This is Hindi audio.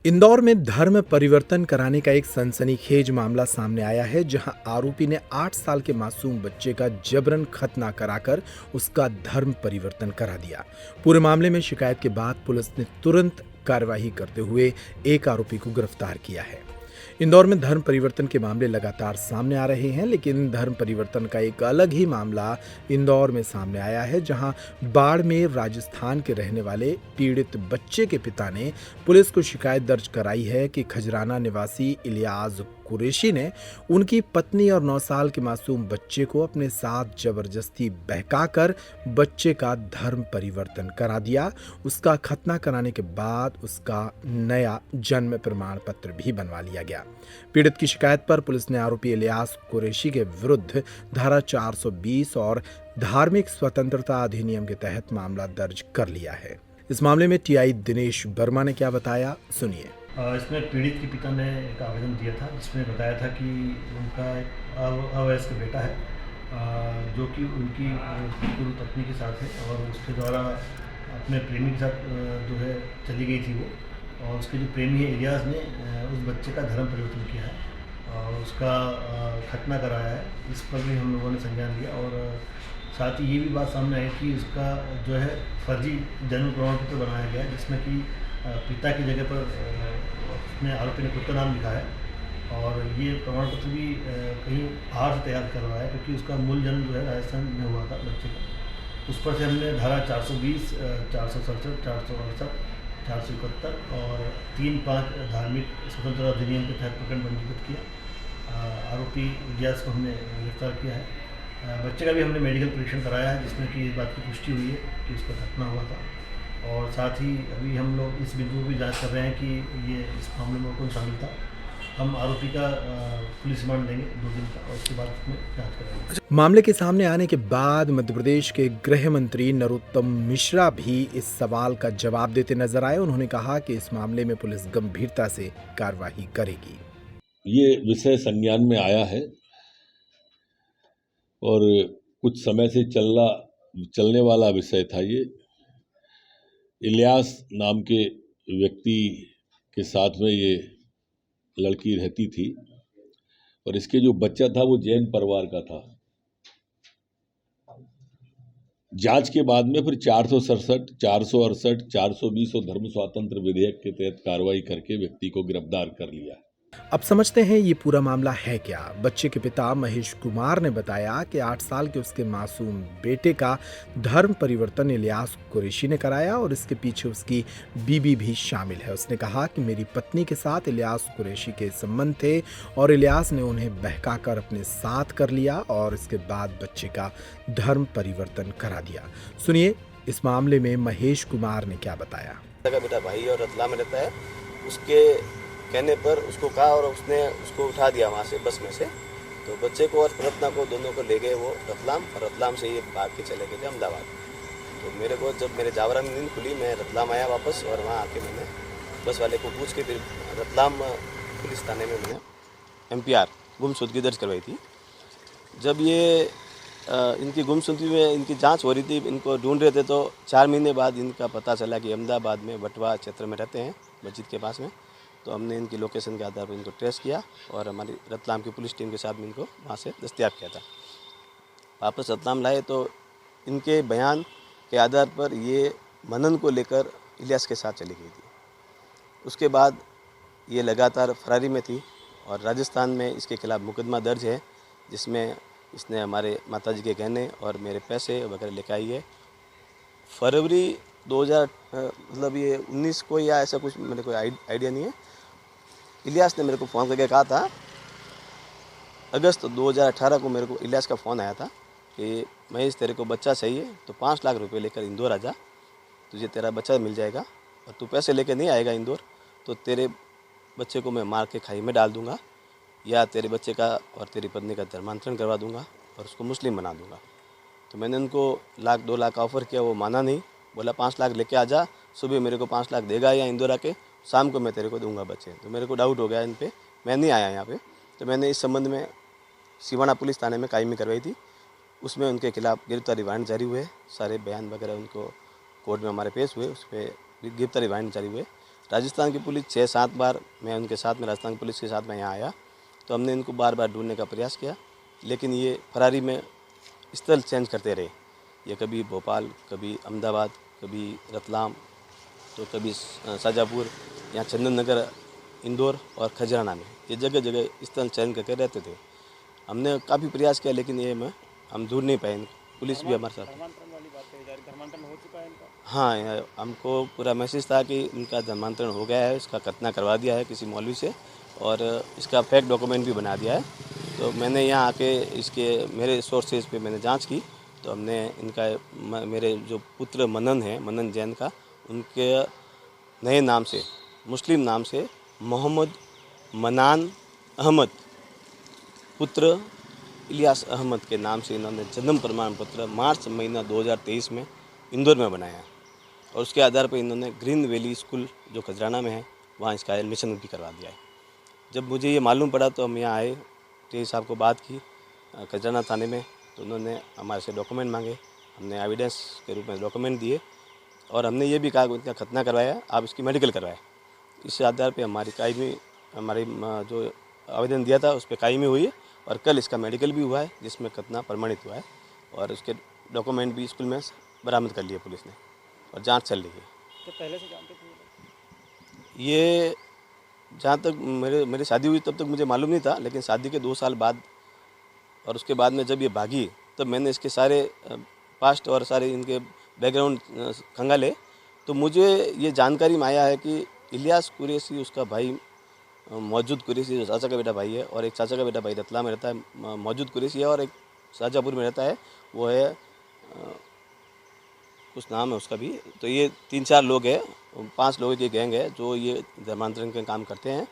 इंदौर में धर्म परिवर्तन कराने का एक सनसनीखेज मामला सामने आया है, जहां आरोपी ने 8 साल के मासूम बच्चे का जबरन खतना कराकर उसका धर्म परिवर्तन करा दिया। पूरे मामले में शिकायत के बाद पुलिस ने तुरंत कार्रवाई करते हुए एक आरोपी को गिरफ्तार किया है। इंदौर में धर्म परिवर्तन के मामले लगातार सामने आ रहे हैं, लेकिन धर्म परिवर्तन का एक अलग ही मामला इंदौर में सामने आया है, जहां बाड़मेर राजस्थान के रहने वाले पीड़ित बच्चे के पिता ने पुलिस को शिकायत दर्ज कराई है कि खजराना निवासी इलियास कुरैशी ने उनकी पत्नी और 9 साल के मासूम बच्चे को अपने साथ जबरदस्ती बहकाकर बच्चे का धर्म परिवर्तन करा दिया। उसका खतना कराने के बाद उसका नया जन्म प्रमाण पत्र भी बनवा लिया गया। पीड़ित की शिकायत पर पुलिस ने आरोपी इलियास कुरैशी के विरुद्ध धारा 420 और धार्मिक स्वतंत्रता अधिनियम के तहत मामला दर्ज कर लिया है। इस मामले में टीआई दिनेश वर्मा ने क्या बताया, सुनिए। इसमें पीड़ित के पिता ने एक आवेदन दिया था, जिसमें बताया था कि उनका एक अवयस्क बेटा है, जो कि उनकी पूर्व पत्नी के साथ है और उसके द्वारा अपने प्रेमी के साथ जो है चली गई थी वो। और उसके जो प्रेमी है इलियास ने उस बच्चे का धर्म परिवर्तन किया है और उसका खतना कराया है। इस पर भी हम लोगों ने संज्ञान लिया और साथ ही ये भी बात सामने आई कि उसका जो है फर्जी जन्म प्रमाण पत्र बनाया गया है, जिसमें कि पिता की जगह पर उसने आरोपी ने खुद का नाम लिखा है और ये प्रमाण पत्र भी कहीं बाहर से तैयार करवाया है, क्योंकि उसका मूल जन्म जो है राजस्थान में हुआ था बच्चे का। उस पर से हमने धारा 420, 467, 468, 471 और 3-5 धार्मिक स्वतंत्रता अधिनियम के तहत प्रकरण पंजीकृत किया। आरोपी इलियास को हमने गिरफ्तार किया है। बच्चे का भी हमने मेडिकल परीक्षण कराया है, जिसमें कि इस बात की पुष्टि हुई है कि उसका खतना हुआ था। और साथ ही अभी हम लोग इस बिंदु को भी जांच कर रहे हैं कि ये इस मामले में कौन शामिल था। हम आरोपी का पुलिस रिमांड लेंगे 2 दिन का और उसके बाद उसमें जांच करेंगे। मामले के सामने आने के बाद मध्य प्रदेश के गृह मंत्री नरोत्तम मिश्रा भी इस सवाल का जवाब देते नजर आए। उन्होंने कहा कि इस मामले में पुलिस गंभीरता से कार्रवाई करेगी। ये विषय संज्ञान में आया है और कुछ समय से चलने वाला विषय था। ये इलियास नाम के व्यक्ति के साथ में ये लड़की रहती थी और इसके जो बच्चा था वो जैन परिवार का था। जांच के बाद में फिर 467, 468, 420 और धर्म स्वातंत्र विधेयक के तहत कार्रवाई करके व्यक्ति को गिरफ्तार कर लिया। अब समझते हैं ये पूरा मामला है क्या। बच्चे के पिता महेश कुमार ने बताया कि 8 साल के उसके मासूम बेटे का धर्म परिवर्तन इलियास कुरैशी ने कराया और इसके पीछे उसकी बीबी भी शामिल है। उसने कहा कि मेरी पत्नी के साथ इलियास कुरैशी के संबंध थे और इलियास ने उन्हें बहकाकर अपने साथ कर लिया और इसके बाद बच्चे का धर्म परिवर्तन करा दिया। सुनिए इस मामले में महेश कुमार ने क्या बताया। बेटा भाई और रतलाम में रहता है, उसके कहने पर उसको कहा और उसने उसको उठा दिया वहाँ से बस में से। तो बच्चे को और रत्ना को दोनों को ले गए वो रतलाम, और रतलाम से ये भाग के चले गए थे अहमदाबाद। तो मेरे को जब मेरे जावरा में नींद खुली, मैं रतलाम आया वापस और वहाँ आके मैंने बस वाले को पूछ के फिर रतलाम पुलिस थाने में मैंने MPR गुमशुदगी दर्ज करवाई थी। जब ये इनकी गुमशुदगी में इनकी जाँच हो रही थी, इनको ढूंढ रहे थे, तो 4 महीने बाद इनका पता चला कि अहमदाबाद में बटवा क्षेत्र में रहते हैं, मस्जिद के पास में। तो हमने इनकी लोकेशन के आधार पर इनको ट्रेस किया और हमारी रतलाम की पुलिस टीम के साथ में इनको वहाँ से दस्तयाब किया था। वापस रतलाम लाए तो इनके बयान के आधार पर ये मनन को लेकर इलियास के साथ चली गई थी। उसके बाद ये लगातार फरारी में थी और राजस्थान में इसके खिलाफ मुकदमा दर्ज है, जिसमें इसने हमारे माताजी के गहने और मेरे पैसे वगैरह लेकर आई है। फरवरी 2000 मतलब ये 19 को या ऐसा कुछ, मेरे को आइडिया नहीं है। इलियास ने मेरे को फ़ोन करके कहा था, अगस्त 2018 को मेरे को इलियास का फ़ोन आया था कि महेश तेरे को बच्चा चाहिए तो 5 लाख रुपए लेकर इंदौर आ जा, तुझे तेरा बच्चा मिल जाएगा, और तू पैसे लेकर नहीं आएगा इंदौर तो तेरे बच्चे को मैं मार के खाई में डाल दूँगा, या तेरे बच्चे का और तेरी पत्नी का धर्मांतरण करवा दूँगा और उसको मुस्लिम बना दूँगा। तो मैंने उनको 1-2 लाख का ऑफ़र किया, वो माना नहीं, बोला 5 लाख लेके आ जा, सुबह मेरे को 5 लाख देगा या इंदौर आके, शाम को मैं तेरे को दूंगा बच्चे। तो मेरे को डाउट हो गया इन पे, मैं नहीं आया यहाँ पे। तो मैंने इस संबंध में सिवाना पुलिस थाने में कायमी करवाई थी। उसमें उनके खिलाफ गिरफ्तारी वारंट जारी हुए, सारे बयान वगैरह उनको कोर्ट में हमारे पेश हुए, उस पर गिरफ्तारी वारंट जारी हुए। राजस्थान की पुलिस 6-7 बार मैं उनके साथ में राजस्थान की पुलिस के साथ में यहाँ आया, तो हमने इनको बार बार ढूंढने का प्रयास किया, लेकिन ये फरारी में स्थल चेंज करते रहे। ये कभी भोपाल, कभी अहमदाबाद, कभी रतलाम, तो कभी शाजापुर, यहाँ चंदन नगर, इंदौर और खजराना में, ये जगह जगह स्थल चयन करके रहते थे। हमने काफ़ी प्रयास किया, लेकिन ये में हम ढूंढ नहीं पाए। पुलिस भी हमारे साथ। धर्मांतरण वाली बात कही जा रही, धर्मांतरण हो चुका है इनका? हाँ, हमको पूरा मैसेज था कि इनका धर्मांतरण हो गया है, इसका खतना करवा दिया है किसी मौलवी से, और इसका फेक डॉक्यूमेंट भी बना दिया है। तो मैंने यहाँ आके इसके मेरे सोर्सेज पे मैंने जांच की, तो हमने इनका मेरे जो पुत्र मनन है, मनन जैन का, उनके नए नाम से, मुस्लिम नाम से मोहम्मद मनान अहमद पुत्र इलियास अहमद के नाम से इन्होंने जन्म प्रमाण पत्र मार्च महीना 2023 में इंदौर में बनाया, और उसके आधार पर इन्होंने ग्रीन वैली स्कूल जो खजराना में है वहाँ इसका एडमिशन भी करवा दिया है। जब मुझे ये मालूम पड़ा तो हम यहाँ आए, टी साहब को बात की खजराना थाने में, तो उन्होंने हमारे से डॉक्यूमेंट मांगे, हमने एविडेंस के रूप में डॉक्यूमेंट दिए, और हमने ये भी कहा कि उनका खतना करवाया, आप इसकी मेडिकल करवाएं। इस आधार पे हमारी जो आवेदन दिया था उस पर कायमी हुई है, और कल इसका मेडिकल भी हुआ है जिसमें खतना प्रमाणित हुआ है, और उसके डॉक्यूमेंट भी स्कूल में बरामद कर लिए पुलिस ने, और जांच चल रही है। तो पहले से जानते थे ये जहाँ तक मेरी शादी हुई तब तक मुझे मालूम नहीं था, लेकिन शादी के 2 साल बाद और उसके बाद में जब ये भागी, तब मैंने इसके सारे पास्ट और सारे इनके बैकग्राउंड खंगाले, तो मुझे ये जानकारी में आया है कि इलियास कुरैशी उसका भाई मौजूद कुरैशी जो चाचा का बेटा भाई है, और एक चाचा का बेटा भाई रतलाम में रहता है मौजूद कुरैशी है, और एक शाजापुर में रहता है, वो है कुछ नाम है उसका भी। तो ये 3-4 लोग हैं, 5 लोगों की गैंग है जो ये धर्मांतरण के काम करते हैं।